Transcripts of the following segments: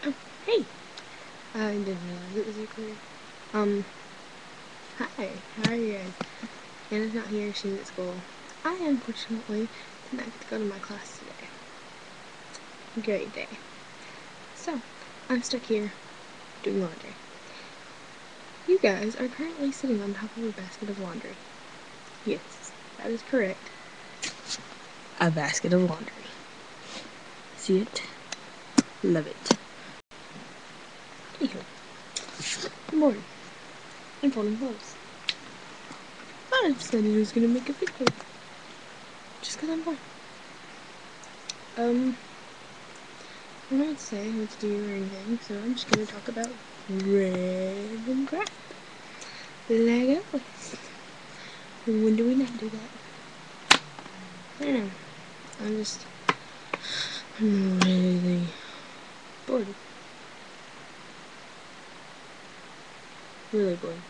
Oh, hey! I didn't realize it was recorded. Hi, how are you guys? Anna's not here, she's at school. I, unfortunately, did not get to go to my class today. Great day. So, I'm stuck here doing laundry. You guys are currently sitting on top of a basket of laundry. Yes, that is correct. A basket of laundry. See it? Love it. Anywho, good morning. I'm folding clothes. I decided I was gonna make a video. Just cause I'm bored. I don't know what to say, what to do, or anything, so I'm just gonna talk about random crap. Like always. When do we not do that? I don't know. I'm really bored. Really bored.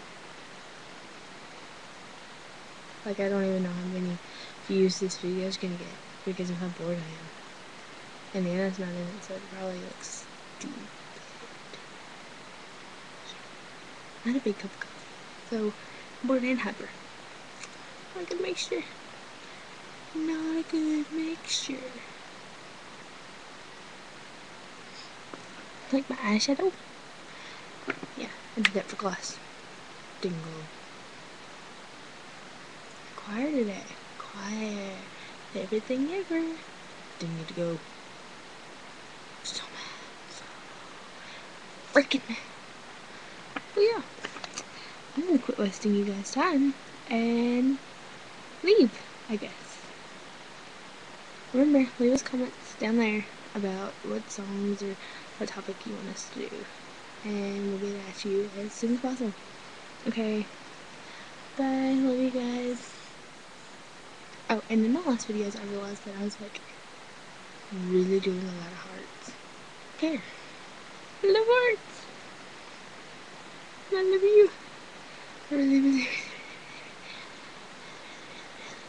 Like, I don't even know how many views this video is gonna get because of how bored I am. And Anna's not in it, so it probably looks stupid. Not a big cup of coffee. So, bored and hyper. Not a good mixture. Not a good mixture. Like my eyeshadow? Yeah, I did that for class. Dingo. Choir today. Choir. Everything ever. Didn't get to go. So mad. So freaking mad. But yeah. I'm gonna quit wasting you guys' time and leave, I guess. Remember, leave us comments down there about what songs or what topic you want us to do. And we'll get at you as soon as possible. Okay. Bye. Love you guys. Oh, and in my last videos, I realized that I was like really doing a lot of hearts. Here. I love hearts. I love you. I really, really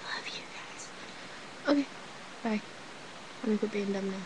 love you guys. Okay. Bye. I'm gonna quit being dumb now.